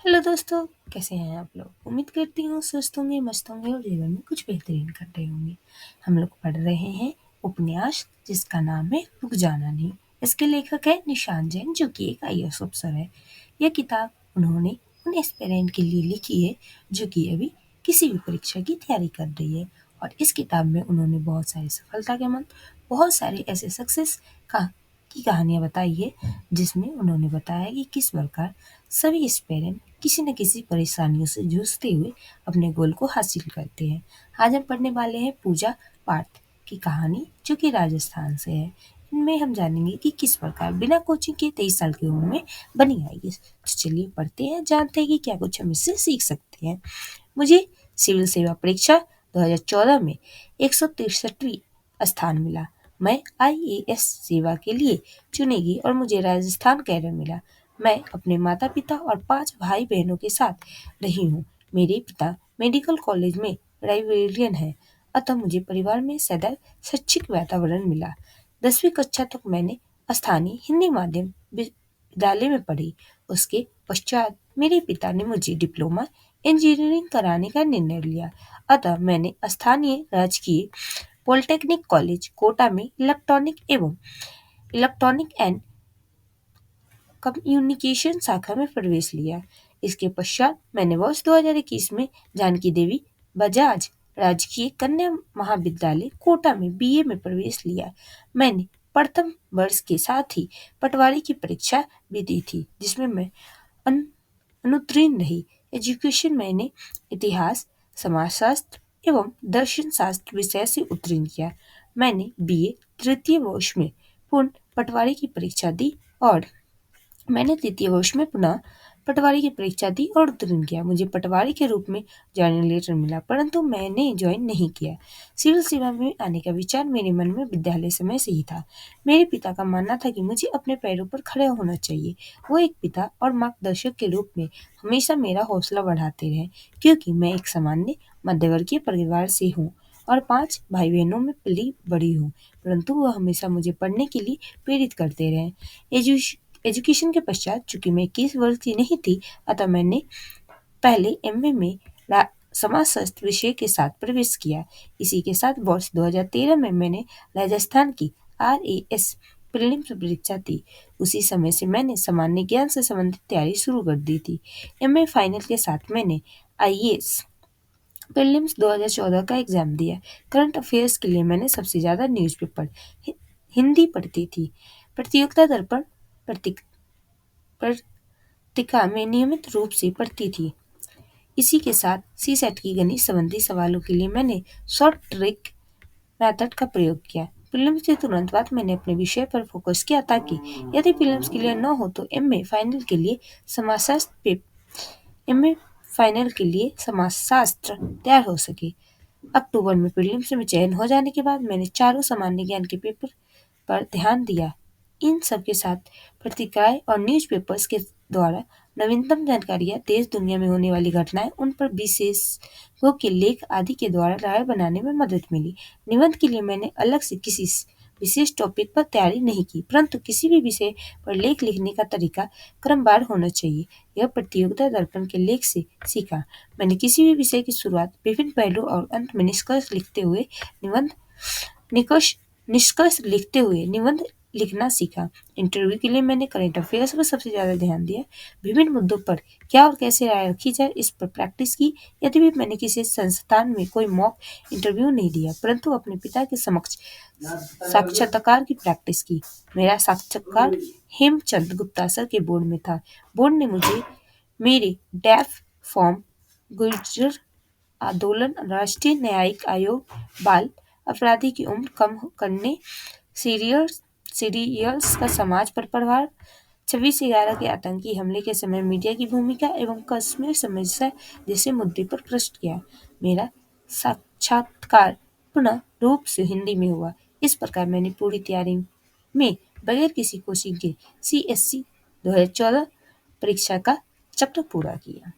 Hello दोस्तों, कैसे हैं आप लोग। उम्मीद करती हूँ स्वस्थ होंगे, मस्त होंगे और जीवन में कुछ बेहतरीन कर रहे होंगे। हम लोग पढ़ रहे हैं उपन्यास जिसका नाम है रुक जाना नहीं। इसके लेखक है निशान जैन, जो कि एक आईएएस अफसर है। यह किताब उन्होंने उन एस्पिरेंट के लिए लिखी है जो कि अभी किसी भी परीक्षा की तैयारी कर रही है। और इस किताब में उन्होंने बहुत सारी सफलता के मंत्र, बहुत सारे ऐसे सक्सेस का की कहानियाँ बताई है, जिसमें उन्होंने बताया कि किस प्रकार सभी एस्पिरेंट किसी न किसी परेशानियों से जूझते हुए अपने गोल को हासिल करते हैं। आज हम पढ़ने वाले हैं पूजा पाठ की कहानी, जो कि राजस्थान से है। इनमें हम जानेंगे कि किस प्रकार बिना कोचिंग के 23 साल की उम्र में बनी आईएएस। तो चलिए पढ़ते हैं, जानते हैं कि क्या कुछ हम इससे सीख सकते हैं। मुझे सिविल सेवा परीक्षा 2014 में 163वीं स्थान मिला। मैं आईएएस सेवा के लिए चुनी गई और मुझे राजस्थान कैडर मिला। मैं अपने माता पिता और 5 भाई बहनों के साथ रही हूँ। मेरे पिता मेडिकल कॉलेज में लाइब्रेरियन है, अतः मुझे परिवार में सदैव शैक्षिक वातावरण मिला। 10वीं कक्षा तक मैंने स्थानीय हिंदी माध्यम विद्यालय में पढ़ी। उसके पश्चात मेरे पिता ने मुझे डिप्लोमा इंजीनियरिंग कराने का निर्णय लिया, अतः मैंने स्थानीय राजकीय पॉलिटेक्निक कॉलेज कोटा में इलेक्ट्रॉनिक एंड कम्युनिकेशन शाखा में प्रवेश लिया। इसके पश्चात मैंने वर्ष 2021 में जानकी देवी बजाज राजकीय कन्या महाविद्यालय कोटा में बीए में प्रवेश लिया। मैंने प्रथम वर्ष के साथ ही पटवारी की परीक्षा भी दी थी, जिसमें मैं अन- अनुत्तीर्ण रही। एजुकेशन मैंने इतिहास, समाजशास्त्र एवं दर्शन शास्त्र विषय से उत्तीर्ण किया। मैंने बीए तृतीय वर्ष में पूर्ण पटवारी की परीक्षा दी और मैंने तृतीय वर्ष में पुनः पटवारी की परीक्षा दी और उत्तीर्ण किया। मुझे पटवारी के रूप में ज्वाइनिंग लेटर मिला, परंतु मैंने ज्वाइन नहीं किया। सिविल सेवा में आने का विचार मेरे मन में विद्यालय समय से ही था। मेरे पिता का मानना था कि मुझे अपने पैरों पर खड़े होना चाहिए। वो एक पिता और मार्गदर्शक के रूप में हमेशा मेरा हौसला बढ़ाते रहे, क्योंकि मैं एक सामान्य मध्यवर्गीय परिवार से हूँ और 5 भाई बहनों में पली बड़ी हूँ, परंतु वह हमेशा मुझे पढ़ने के लिए प्रेरित करते रहे। एजुकेशन के पश्चात चूंकि मैं 21 वर्ष की नहीं थी, अतः मैंने पहले एमए में समाजशास्त्र विषय के साथ प्रवेश किया। इसी के साथ वर्ष 2013 में मैंने राजस्थान की आरएएस प्रीलिम्स परीक्षा दी। उसी समय से मैंने सामान्य ज्ञान से संबंधित तैयारी शुरू कर दी थी। एमए फाइनल के साथ मैंने आईएएस प्रीलिम्स 2014 का एग्जाम दिया। करंट अफेयर्स के लिए मैंने सबसे ज़्यादा न्यूज़पेपर हिंदी पढ़ती थी। प्रतियोगिता दर्पण पत्रिका में नियमित रूप से पढ़ती थी। इसी के साथ सीसेट की गणित संबंधी सवालों के लिए मैंने शॉर्ट ट्रिक मेथड का प्रयोग किया। प्रीलिम्स के तुरंत बाद मैंने अपने विषय पर फोकस किया, ताकि यदि प्रीलिम्स क्लियर न हो तो एमए फाइनल के लिए समाजशास्त्र तैयार हो सके। अक्टूबर में प्रीलिम्स में चयन हो जाने के बाद मैंने चारों सामान्य ज्ञान के पेपर पर ध्यान दिया। इन सब के साथ पत्रिकाएं और न्यूज़पेपर्स के द्वारा नवीनतम जानकारियां, देश दुनिया में होने वाली घटनाएं, उन पर विशेषज्ञों के लेख आदि के द्वारा राय बनाने में मदद मिली। निबंध के लिए मैंने अलग से किसी विशेष टॉपिक पर तैयारी नहीं की, परंतु किसी भी विषय पर लेख लिखने का तरीका क्रमवार होना चाहिए, यह प्रतियोगिता दर्पण के लेख से सीखा। मैंने किसी भी विषय की शुरुआत विभिन्न पहलू और अंत में निबंध निष्कर्ष निष्कर्ष लिखते हुए निबंध लिखना सीखा। इंटरव्यू के लिए मैंने करंट अफेयर्स पर सबसे ज़्यादा ध्यान दिया। विभिन्न मुद्दों पर क्या और कैसे राय रखी जाए, इस पर प्रैक्टिस की। यदि भी मैंने किसी संस्थान में कोई मॉक इंटरव्यू नहीं दिया, परंतु अपने पिता के समक्ष साक्षात्कार की प्रैक्टिस की। मेरा साक्षात्कार हेमचंद गुप्ता सर के बोर्ड में था। बोर्ड ने मुझे मेरे डैफ फॉर्म, गुर्जर आंदोलन, राष्ट्रीय न्यायिक आयोग, बाल अपराधी की उम्र कम करने, सीरियल्स का समाज पर प्रभाव, 26/11 के आतंकी हमले के समय मीडिया की भूमिका एवं कश्मीर समस्या जैसे मुद्दे पर प्रश्न किया। मेरा साक्षात्कार पुनः रूप से हिंदी में हुआ। इस प्रकार मैंने पूरी तैयारी में बगैर किसी कोचिंग के सीएससी 2014 परीक्षा का चक्र पूरा किया।